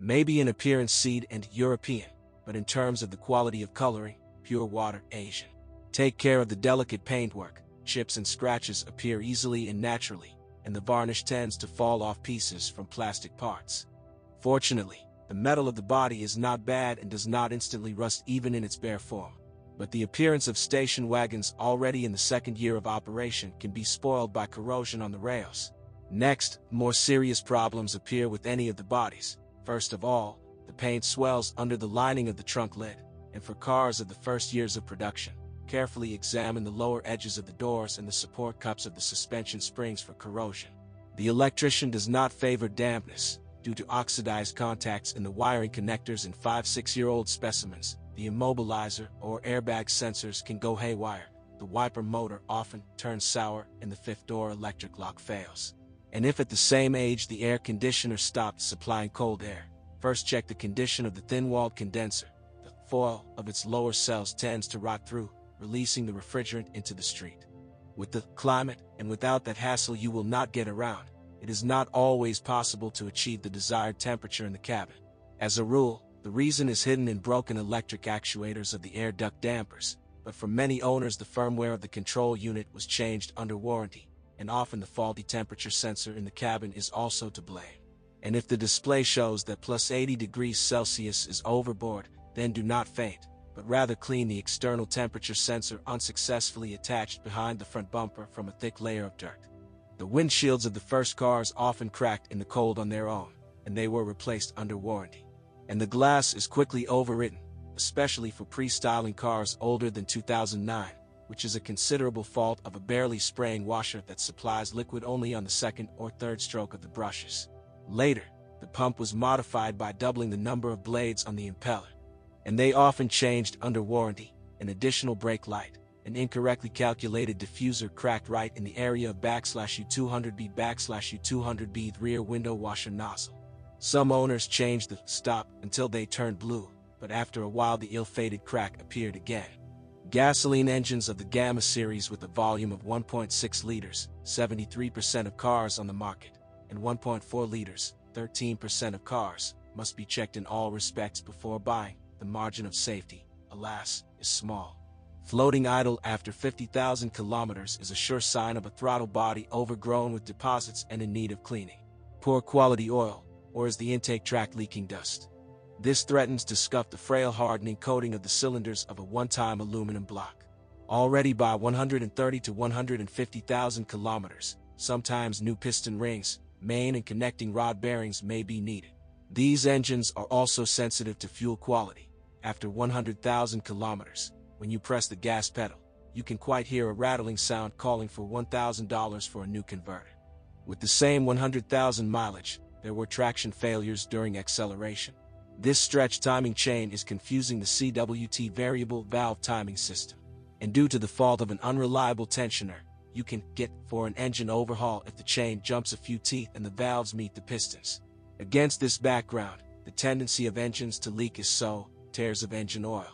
Maybe in appearance Ceed and European, but in terms of the quality of coloring, pure water Asian. Take care of the delicate paintwork. Chips and scratches appear easily and naturally, and the varnish tends to fall off pieces from plastic parts. Fortunately, the metal of the body is not bad and does not instantly rust even in its bare form. But the appearance of station wagons already in the second year of operation can be spoiled by corrosion on the rails. Next, more serious problems appear with any of the bodies. First of all, the paint swells under the lining of the trunk lid, and for cars of the first years of production, carefully examine the lower edges of the doors and the support cups of the suspension springs for corrosion. The electrician does not favor dampness. Due to oxidized contacts in the wiring connectors in 5-6-year-old specimens, the immobilizer or airbag sensors can go haywire, the wiper motor often turns sour, and the fifth door electric lock fails. And if at the same age the air conditioner stopped supplying cold air, first check the condition of the thin-walled condenser. The foil of its lower cells tends to rot through, releasing the refrigerant into the street. With the climate and without that hassle you will not get around. It is not always possible to achieve the desired temperature in the cabin. As a rule, the reason is hidden in broken electric actuators of the air duct dampers, but for many owners the firmware of the control unit was changed under warranty, and often the faulty temperature sensor in the cabin is also to blame. And if the display shows that plus 80 degrees Celsius is overboard, then do not faint, but rather clean the external temperature sensor unsuccessfully attached behind the front bumper from a thick layer of dirt. The windshields of the first cars often cracked in the cold on their own, and they were replaced under warranty. And the glass is quickly overwritten, especially for pre-styling cars older than 2009, which is a considerable fault of a barely spraying washer that supplies liquid only on the second or third stroke of the brushes. Later, the pump was modified by doubling the number of blades on the impeller, and they often changed under warranty. An additional brake light, an incorrectly calculated diffuser cracked right in the area of /U200B/U200B rear window washer nozzle. Some owners changed the stop until they turned blue, but after a while the ill-fated crack appeared again. Gasoline engines of the Gamma series with a volume of 1.6 liters, 73% of cars on the market, and 1.4 liters, 13% of cars, must be checked in all respects before buying. The margin of safety, alas, is small. Floating idle after 50,000 kilometers is a sure sign of a throttle body overgrown with deposits and in need of cleaning. Poor quality oil, or is the intake tract leaking dust? This threatens to scuff the frail hardening coating of the cylinders of a one-time aluminum block. Already by 130 to 150,000 kilometers, sometimes new piston rings, main and connecting rod bearings may be needed. These engines are also sensitive to fuel quality. After 100,000 kilometers, when you press the gas pedal, you can quite hear a rattling sound calling for $1,000 for a new converter. With the same 100,000 mileage, there were traction failures during acceleration. This stretch timing chain is confusing the CWT variable valve timing system. And due to the fault of an unreliable tensioner, you can get for an engine overhaul if the chain jumps a few teeth and the valves meet the pistons. Against this background, the tendency of engines to leak is so, tears of engine oil.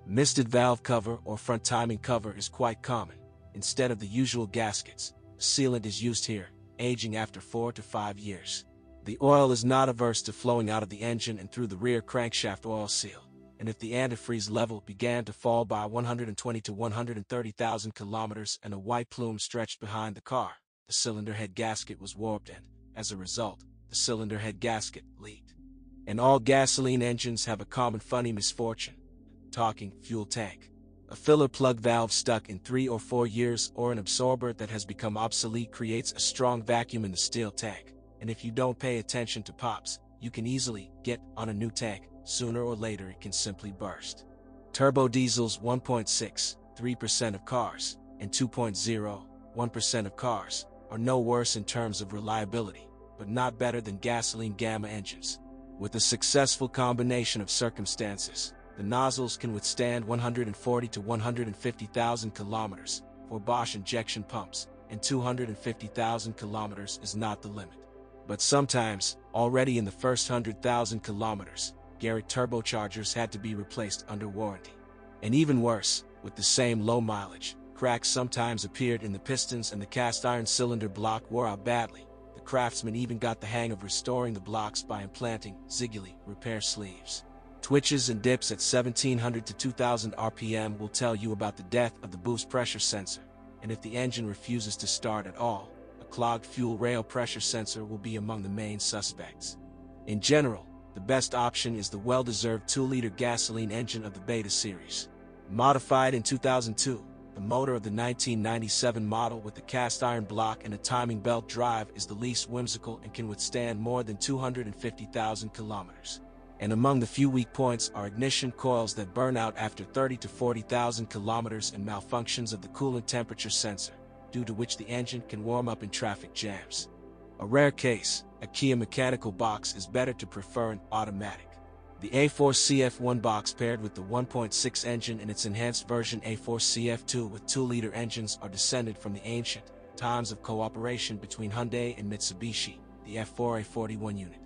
Misted valve cover or front timing cover is quite common. Instead of the usual gaskets, a sealant is used here, aging after 4 to 5 years. The oil is not averse to flowing out of the engine and through the rear crankshaft oil seal, and if the antifreeze level began to fall by 120 to 130,000 kilometers and a white plume stretched behind the car, the cylinder head gasket was warped and, as a result, the cylinder head gasket leaked. And all gasoline engines have a common funny misfortune. Talking fuel tank. A filler plug valve stuck in 3 or 4 years or an absorber that has become obsolete creates a strong vacuum in the steel tank, and if you don't pay attention to pops, you can easily get on a new tank. Sooner or later it can simply burst. Turbo diesels 1.6, 3% of cars, and 2.0, 1% of cars, are no worse in terms of reliability, but not better than gasoline Gamma engines. With a successful combination of circumstances, the nozzles can withstand 140 to 150,000 kilometers for Bosch injection pumps, and 250,000 kilometers is not the limit. But sometimes, already in the first 100,000 kilometers, Garrett turbochargers had to be replaced under warranty. And even worse, with the same low mileage, cracks sometimes appeared in the pistons and the cast iron cylinder block wore out badly. The craftsmen even got the hang of restoring the blocks by implanting Ziggly repair sleeves. Twitches and dips at 1700 to 2000 RPM will tell you about the death of the boost pressure sensor, and if the engine refuses to start at all, a clogged fuel rail pressure sensor will be among the main suspects. In general, the best option is the well-deserved 2-liter gasoline engine of the Beta series. Modified in 2002, the motor of the 1997 model with the cast-iron block and a timing belt drive is the least whimsical and can withstand more than 250,000 kilometers. And among the few weak points are ignition coils that burn out after 30 to 40,000 kilometers and malfunctions of the coolant temperature sensor, due to which the engine can warm up in traffic jams. A rare case, a Kia mechanical box is better to prefer an automatic. The A4CF1 box paired with the 1.6 engine in its enhanced version A4CF2 with 2-liter engines are descended from the ancient times of cooperation between Hyundai and Mitsubishi, the F4A41 unit.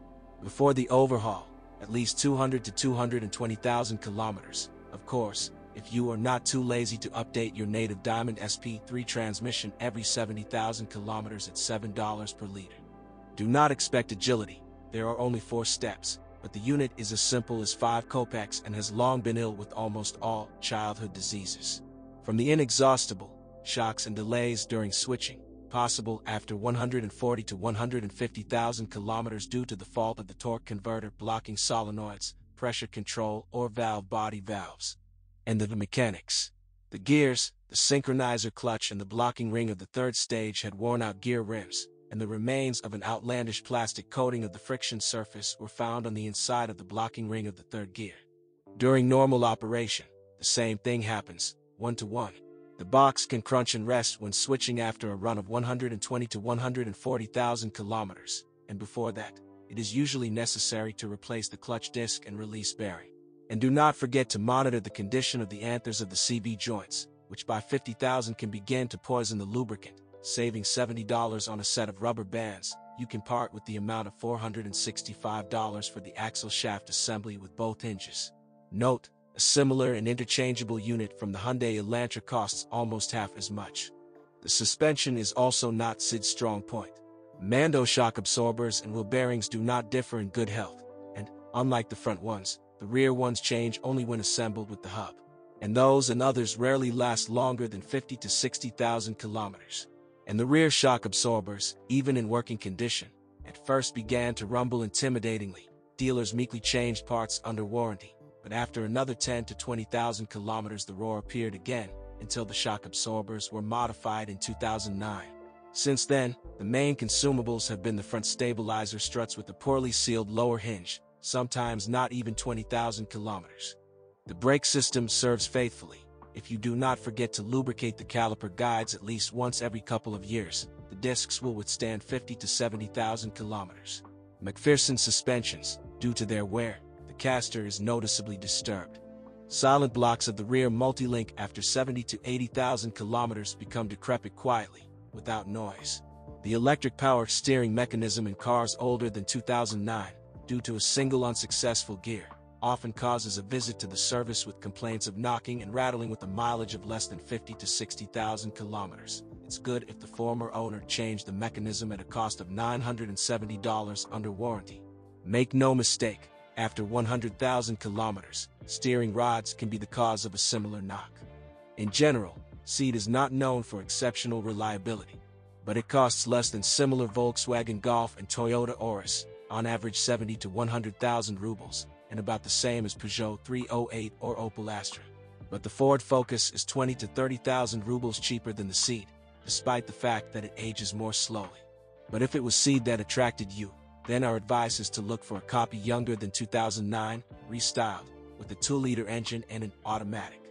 Before the overhaul, at least 200 to 220,000 kilometers, of course, if you are not too lazy to update your native Diamond SP3 transmission every 70,000 kilometers at $7 per liter. Do not expect agility, there are only 4 steps, but the unit is as simple as 5 kopecks and has long been ill with almost all childhood diseases. From the inexhaustible shocks and delays during switching, possible after 140 to 150,000 kilometers due to the fault of the torque converter blocking solenoids, pressure control, or valve body valves. And the mechanics. The gears, the synchronizer clutch and the blocking ring of the third stage had worn out gear rims, and the remains of an outlandish plastic coating of the friction surface were found on the inside of the blocking ring of the third gear. During normal operation, the same thing happens, 1-to-1. The box can crunch and rest when switching after a run of 120 to 140,000 kilometers, and before that, it is usually necessary to replace the clutch disc and release bearing. And do not forget to monitor the condition of the anthers of the CV joints, which by 50,000 can begin to poison the lubricant. Saving $70 on a set of rubber bands, you can part with the amount of $465 for the axle shaft assembly with both hinges. Note, a similar and interchangeable unit from the Hyundai Elantra costs almost half as much. The suspension is also not Ceed's strong point. Mando shock absorbers and wheel bearings do not differ in good health, and, unlike the front ones, the rear ones change only when assembled with the hub. And those and others rarely last longer than 50 to 60,000 kilometers. And the rear shock absorbers, even in working condition, at first began to rumble intimidatingly. Dealers meekly changed parts under warranty, but after another 10 to 20,000 kilometers the roar appeared again, until the shock absorbers were modified in 2009. Since then, the main consumables have been the front stabilizer struts with the poorly sealed lower hinge, sometimes not even 20,000 kilometers. The brake system serves faithfully. If you do not forget to lubricate the caliper guides at least once every couple of years, the discs will withstand 50 to 70,000 kilometers. McPherson suspensions, due to their wear, the caster is noticeably disturbed. Silent blocks of the rear multi-link after 70 to 80,000 kilometers become decrepit quietly, without noise. The electric power steering mechanism in cars older than 2009, due to a single unsuccessful gear, often causes a visit to the service with complaints of knocking and rattling with a mileage of less than 50 to 60,000 kilometers. It's good if the former owner changed the mechanism at a cost of $970 under warranty. Make no mistake, after 100,000 kilometers, steering rods can be the cause of a similar knock. In general, Ceed is not known for exceptional reliability, but it costs less than similar Volkswagen Golf and Toyota Auris, on average 70 to 100,000 rubles, and about the same as Peugeot 308 or Opel Astra. But the Ford Focus is 20 to 30,000 rubles cheaper than the Ceed, despite the fact that it ages more slowly. But if it was Ceed that attracted you, then our advice is to look for a copy younger than 2009, restyled, with a 2-liter engine and an automatic.